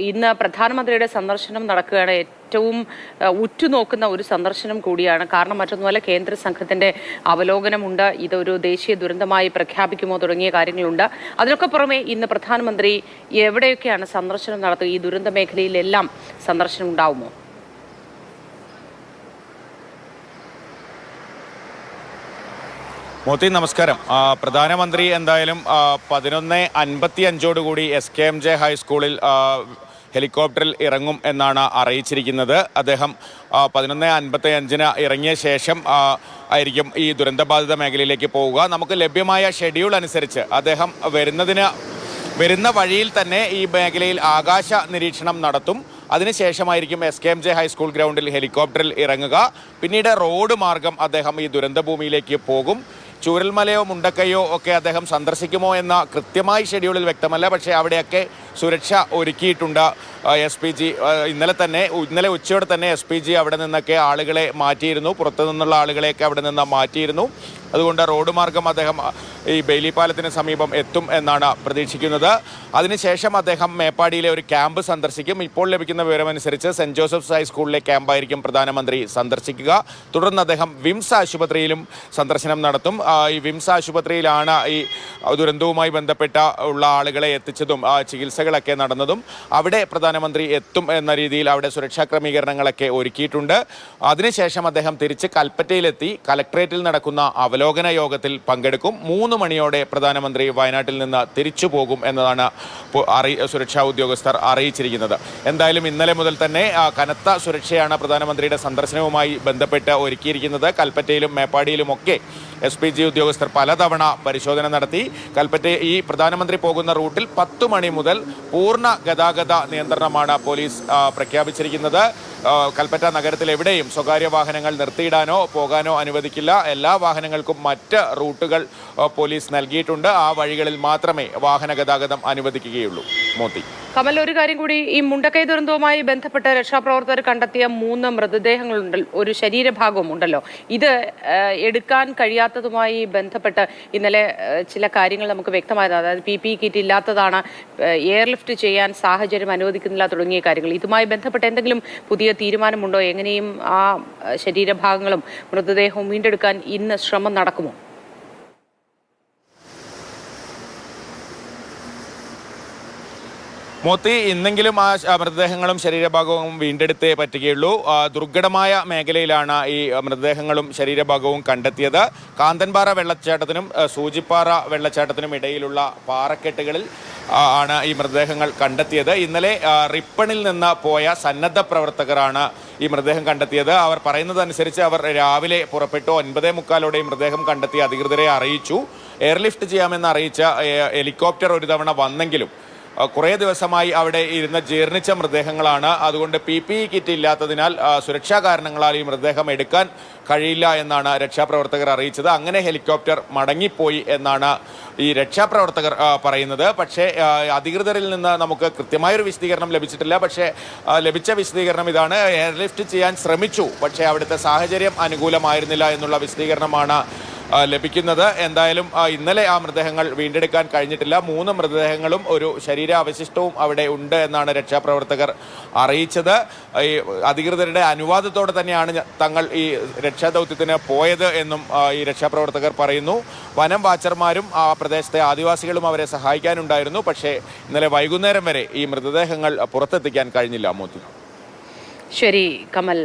ഇന്ന് പ്രധാനമന്ത്രിയുടെ സന്ദർശനം നടക്കുകയാണ്. ഏറ്റവും ഉറ്റുനോക്കുന്ന ഒരു സന്ദർശനം കൂടിയാണ്. കാരണം മറ്റൊന്നുമല്ല, കേന്ദ്ര സംഘത്തിന്റെ അവലോകനമുണ്ട്, ഇതൊരു ദേശീയ ദുരന്തമായി പ്രഖ്യാപിക്കുമോ തുടങ്ങിയ കാര്യങ്ങളുണ്ട്. അതിനൊക്കെ പുറമെ ഇന്ന് പ്രധാനമന്ത്രി എവിടെയൊക്കെയാണ് സന്ദർശനം നടത്തുക? ഈ ദുരന്ത മേഖലയിലെല്ലാം സന്ദർശനം ഉണ്ടാവുമോ? മോത്തി, നമസ്കാരം. പ്രധാനമന്ത്രി എന്തായാലും 11:55 SKMJ ഹൈസ്കൂളിൽ ഹെലികോപ്റ്ററിൽ ഇറങ്ങും എന്നാണ് അറിയിച്ചിരിക്കുന്നത്. അദ്ദേഹം 11:55 ഇറങ്ങിയ ശേഷം ആയിരിക്കും ഈ ദുരന്തബാധിത മേഖലയിലേക്ക് പോവുക. നമുക്ക് ലഭ്യമായ ഷെഡ്യൂൾ അനുസരിച്ച് അദ്ദേഹം വരുന്ന വഴിയിൽ തന്നെ ഈ മേഖലയിൽ ആകാശ നിരീക്ഷണം നടത്തും. അതിനുശേഷമായിരിക്കും SKMJ ഹൈസ്കൂൾ ഗ്രൗണ്ടിൽ ഹെലികോപ്റ്ററിൽ ഇറങ്ങുക. പിന്നീട് റോഡ് മാർഗം അദ്ദേഹം ഈ ദുരന്തഭൂമിയിലേക്ക് പോകും. ചൂരൽമലയോ മുണ്ടക്കയോ ഒക്കെ അദ്ദേഹം സന്ദർശിക്കുമോ എന്ന കൃത്യമായി ഷെഡ്യൂളിൽ വ്യക്തമല്ല. പക്ഷേ അവിടെയൊക്കെ സുരക്ഷ ഒരുക്കിയിട്ടുണ്ട്. SPG ഇന്നലെ ഉച്ചയോടെ തന്നെ SPG അവിടെ നിന്നൊക്കെ ആളുകളെ മാറ്റിയിരുന്നു. പുറത്തു നിന്നുള്ള ആളുകളെയൊക്കെ അവിടെ നിന്ന് മാറ്റിയിരുന്നു. അതുകൊണ്ട് റോഡ് മാർഗം അദ്ദേഹം ഈ ബെയിലി പാലത്തിന് സമീപം എത്തും എന്നാണ് പ്രതീക്ഷിക്കുന്നത്. അതിനുശേഷം അദ്ദേഹം മേപ്പാടിയിലെ ഒരു ക്യാമ്പ് സന്ദർശിക്കും. ഇപ്പോൾ ലഭിക്കുന്ന വിവരമനുസരിച്ച് സെൻറ് ജോസഫ്സ് ഹൈസ്കൂളിലെ ക്യാമ്പായിരിക്കും പ്രധാനമന്ത്രി സന്ദർശിക്കുക. തുടർന്ന് അദ്ദേഹം വിംസ് ആശുപത്രിയിലും സന്ദർശനം നടത്തും. ഈ വിംസ് ആശുപത്രിയിലാണ് ഈ ദുരന്തവുമായി ബന്ധപ്പെട്ട ഉള്ള ആളുകളെ എത്തിച്ചതും ചികിത്സകളൊക്കെ നടന്നതും. അവിടെ പ്രധാനമന്ത്രി എത്തും എന്ന രീതിയിൽ അവിടെ സുരക്ഷാ ക്രമീകരണങ്ങളൊക്കെ ഒരുക്കിയിട്ടുണ്ട്. അതിനുശേഷം അദ്ദേഹം തിരിച്ച് കൽപ്പറ്റയിലെത്തി കലക്ട്രേറ്റിൽ നടക്കുന്ന അവലോകന യോഗത്തിൽ പങ്കെടുക്കും. 3 മണിയോടെ പ്രധാനമന്ത്രി വയനാട്ടിൽ നിന്ന് തിരിച്ചു പോകും എന്നതാണ് സുരക്ഷാ ഉദ്യോഗസ്ഥർ അറിയിച്ചിരിക്കുന്നത്. എന്തായാലും ഇന്നലെ മുതൽ തന്നെ കനത്ത സുരക്ഷയാണ് പ്രധാനമന്ത്രിയുടെ സന്ദർശനവുമായി ബന്ധപ്പെട്ട് ഒരുക്കിയിരിക്കുന്നത്. കൽപ്പറ്റയിലും മേപ്പാടിയിലുമൊക്കെ SPG ഉദ്യോഗസ്ഥർ പലതവണ പരിശോധന നടത്തി. ഈ പ്രധാനമന്ത്രി പോകുന്ന റൂട്ടിൽ 10 മണി മുതൽ പൂർണ്ണ ഗതാഗത നിയന്ത്രണമാണ് പോലീസ് പ്രഖ്യാപിച്ചിരിക്കുന്നത്. കൽപ്പറ്റ നഗരത്തിൽ എവിടെയും സ്വകാര്യ വാഹനങ്ങൾ നിർത്തിയിടാനോ പോകാനോ അനുവദിക്കില്ല. എല്ലാ വാഹനങ്ങൾക്കും മറ്റ് റൂട്ടുകൾ പോലീസ് നൽകിയിട്ടുണ്ട്. ആ വഴികളിൽ മാത്രമേ വാഹന ഗതാഗതം അനുവദിക്കുകയുള്ളൂ. മോത്തി, കമൽ, ഒരു കാര്യം കൂടി, ഈ മുണ്ടക്കൈ ദുരന്തവുമായി ബന്ധപ്പെട്ട് രക്ഷാപ്രവർത്തകർ കണ്ടെത്തിയ 3 മൃതദേഹങ്ങളുണ്ടല്ലോ, ഒരു ശരീരഭാഗവും ഉണ്ടല്ലോ. ഇത് എടുക്കാൻ കഴിയാത്തതുമായി ബന്ധപ്പെട്ട് ഇന്നലെ ചില കാര്യങ്ങൾ നമുക്ക് വ്യക്തമായത്, അതായത് PPE കിറ്റ് ഇല്ലാത്തതാണ്, എയർലിഫ്റ്റ് ചെയ്യാൻ സാഹചര്യം അനുവദിക്കുന്നില്ല തുടങ്ങിയ കാര്യങ്ങൾ. ഇതുമായി ബന്ധപ്പെട്ട് എന്തെങ്കിലും പുതിയ തീരുമാനമുണ്ടോ? എങ്ങനെയും ആ ശരീരഭാഗങ്ങളും മൃതദേഹവും വീണ്ടെടുക്കാൻ ഇന്ന് ശ്രമം നടക്കുമോ? മോത്തി, ഇന്നെങ്കിലും ആ മൃതദേഹങ്ങളും ശരീരഭാഗവും വീണ്ടെടുത്തേ പറ്റുകയുള്ളൂ. ദുർഘടമായ മേഖലയിലാണ് ഈ മൃതദേഹങ്ങളും ശരീരഭാഗവും കണ്ടെത്തിയത്. കാന്തൻപാറ വെള്ളച്ചാട്ടത്തിനും സൂചിപ്പാറ വെള്ളച്ചാട്ടത്തിനും ഇടയിലുള്ള പാറക്കെട്ടുകളിൽ ആണ് ഈ മൃതദേഹങ്ങൾ കണ്ടെത്തിയത്. ഇന്നലെ റിപ്പണിൽ നിന്ന് പോയ സന്നദ്ധ പ്രവർത്തകരാണ് ഈ മൃതദേഹം കണ്ടെത്തിയത്. അവർ പറയുന്നതനുസരിച്ച് അവർ രാവിലെ പുറപ്പെട്ടു. 9:45 ഈ മൃതദേഹം കണ്ടെത്തി അധികൃതരെ അറിയിച്ചു. എയർലിഫ്റ്റ് ചെയ്യാമെന്ന് അറിയിച്ച ഹെലികോപ്റ്റർ ഒരു തവണ വന്നെങ്കിലും കുറേ ദിവസമായി അവിടെ ഇരുന്ന് ജീർണിച്ച മൃതദേഹങ്ങളാണ്. അതുകൊണ്ട് PPE കിറ്റ് ഇല്ലാത്തതിനാൽ സുരക്ഷാ കാരണങ്ങളാൽ ഈ മൃതദേഹം എടുക്കാൻ കഴിയില്ല എന്നാണ് രക്ഷാപ്രവർത്തകർ അറിയിച്ചത്. അങ്ങനെ ഹെലികോപ്റ്റർ മടങ്ങിപ്പോയി എന്നാണ് ഈ രക്ഷാപ്രവർത്തകർ പറയുന്നത്. പക്ഷേ അധികൃതരിൽ നിന്ന് നമുക്ക് കൃത്യമായൊരു വിശദീകരണം ലഭിച്ചിട്ടില്ല. പക്ഷേ ലഭിച്ച വിശദീകരണം ഇതാണ്: എയർലിഫ്റ്റ് ചെയ്യാൻ ശ്രമിച്ചു, പക്ഷേ അവിടുത്തെ സാഹചര്യം അനുകൂലമായിരുന്നില്ല എന്നുള്ള വിശദീകരണമാണ് ലഭിക്കുന്നത്. എന്തായാലും ഇന്നലെ ആ മൃതദേഹങ്ങൾ വീണ്ടെടുക്കാൻ കഴിഞ്ഞിട്ടില്ല. 3 മൃതദേഹങ്ങളും ഒരു ശരീരാവശിഷ്ടവും അവിടെ ഉണ്ട് എന്നാണ് രക്ഷാപ്രവർത്തകർ അറിയിച്ചത്. ഈ അധികൃതരുടെ അനുവാദത്തോടെ തന്നെയാണ് തങ്ങൾ ഈ രക്ഷാദൗത്യത്തിന് പോയത് എന്നും ഈ രക്ഷാപ്രവർത്തകർ പറയുന്നു. വനം വാച്ചർമാരും ആ പ്രദേശത്തെ ആദിവാസികളും അവരെ സഹായിക്കാനുണ്ടായിരുന്നു. പക്ഷേ ഇന്നലെ വൈകുന്നേരം വരെ ഈ മൃതദേഹങ്ങൾ പുറത്തെത്തിക്കാൻ കഴിഞ്ഞില്ല. മോത്തി, ശരി കമൽ.